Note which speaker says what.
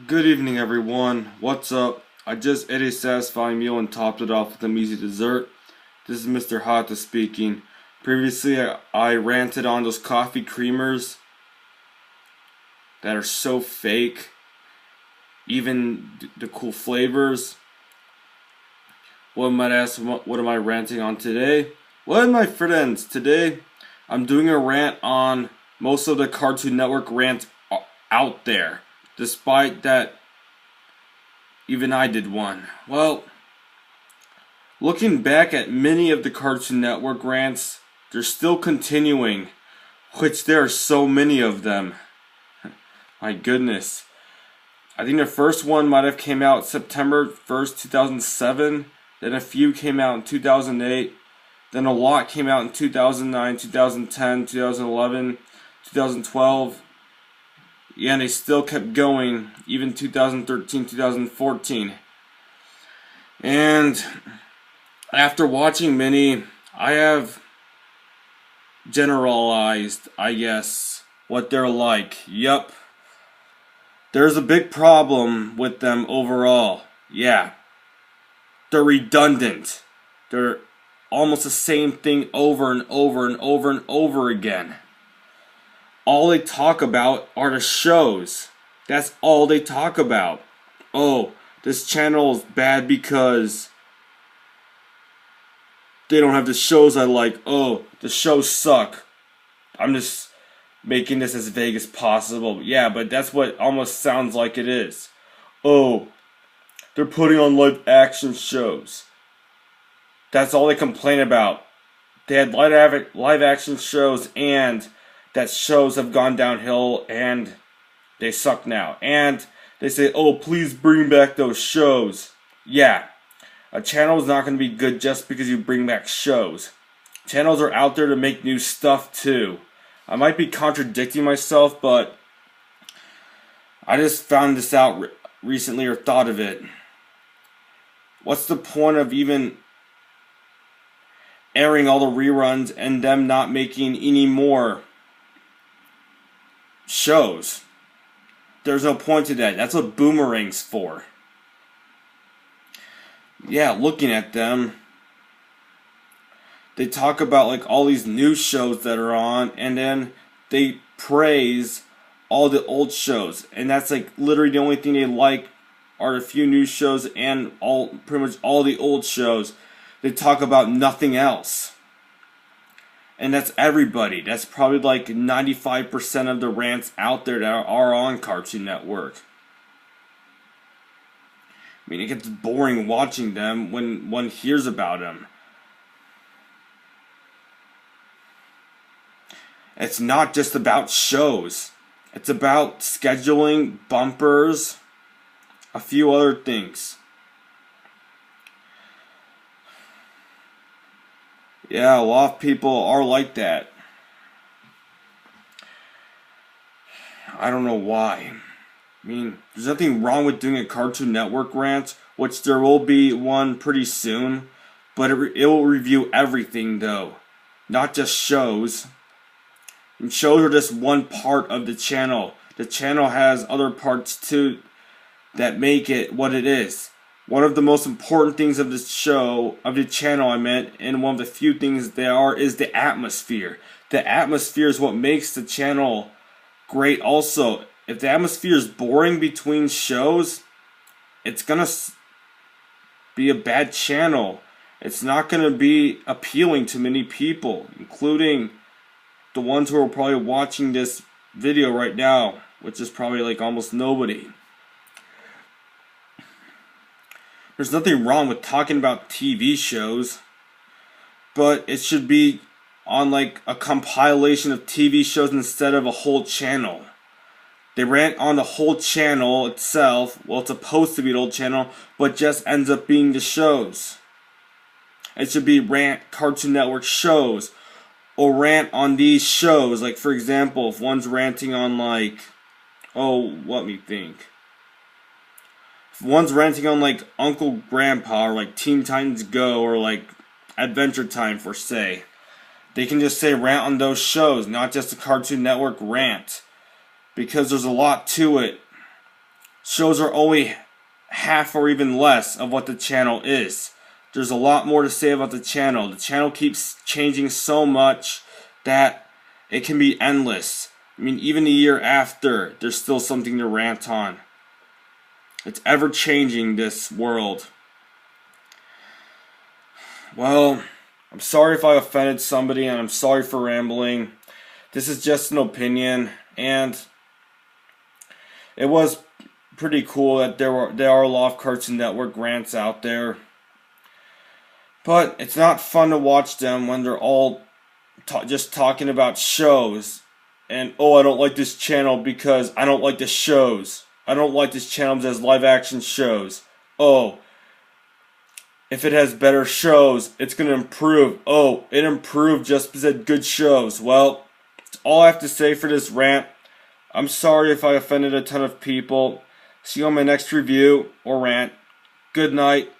Speaker 1: Good evening, everyone. What's up? I just ate a satisfying meal and topped it off with a measly dessert. This is Mr. Hata speaking. Previously, I ranted on those coffee creamers that are so fake. Even the cool flavors. One might ask, what am I ranting on today? Well, my friends, today I'm doing a rant on most of the Cartoon Network rants out there. Despite that, even I did one. Well, looking back at many of the Cartoon Network rants, they're still continuing, which there are so many of them. My goodness. I think the first one might have came out September 1st, 2007. Then a few came out in 2008. Then a lot came out in 2009, 2010, 2011, 2012. Yeah, and they still kept going, even 2013, 2014. And after watching many, I have generalized, I guess, what they're like. Yup. There's a big problem with them overall. Yeah. They're redundant. They're almost the same thing over and over and over and over again. All they talk about are the shows. That's all they talk about. Oh, this channel is bad because they don't have the shows I like. Oh, the shows suck. I'm just making this as vague as possible. Yeah, but that's what almost sounds like it is. Oh, they're putting on live action shows. That's all they complain about. They had live action shows, and that shows have gone downhill and they suck now. And they say, oh, please bring back those shows. Yeah, a channel is not going to be good just because you bring back shows. Channels are out there to make new stuff too. I might be contradicting myself, but I just found this out recently or thought of it. What's the point of even airing all the reruns and them not making any more shows? There's no point to that. That's what Boomerang's for. Yeah, looking at them, they talk about like all these new shows that are on, and then they praise all the old shows, and that's like literally the only thing they like are a few new shows and pretty much all the old shows. They talk about nothing else. And that's everybody. That's probably like 95% of the rants out there that are on Cartoon Network. I mean, it gets boring watching them when one hears about them. It's not just about shows. It's about scheduling, bumpers, a few other things. Yeah, a lot of people are like that. I don't know why. I mean, there's nothing wrong with doing a Cartoon Network rant, which there will be one pretty soon, but it will review everything though, not just shows. And shows are just one part of the channel. The channel has other parts too that make it what it is. One of the most important things of the show, of the channel I meant, and one of the few things there are, is the atmosphere. The atmosphere is what makes the channel great also. If the atmosphere is boring between shows, it's going to be a bad channel. It's not going to be appealing to many people, including the ones who are probably watching this video right now, which is probably like almost nobody. There's nothing wrong with talking about TV shows, but it should be on like a compilation of TV shows instead of a whole channel. They rant on the whole channel itself. Well, it's supposed to be the whole channel, but just ends up being the shows. It should be rant Cartoon Network shows, or rant on these shows. Like, for example, if one's ranting on like, oh, let me think. If one's ranting on like Uncle Grandpa or like Teen Titans Go or like Adventure Time for say, they can just say rant on those shows, not just a Cartoon Network rant, because there's a lot to it. shows are only half or even less of what the channel is. There's a lot more to say about the channel. The channel keeps changing so much that it can be endless. I mean, even a year after, there's still something to rant on. It's ever changing, this world. Well, I'm sorry if I offended somebody, and I'm sorry for rambling. This is just an opinion, and it was pretty cool that there are a lot of Cartoon Network rants out there. But it's not fun to watch them when they're all just talking about shows. And, oh, I don't like this channel because I don't like the shows. I don't like this channel because it has live action shows. Oh, if it has better shows, it's going to improve. Oh, it improved just because it had good shows. Well, that's all I have to say for this rant. I'm sorry if I offended a ton of people. See you on my next review or rant. Good night.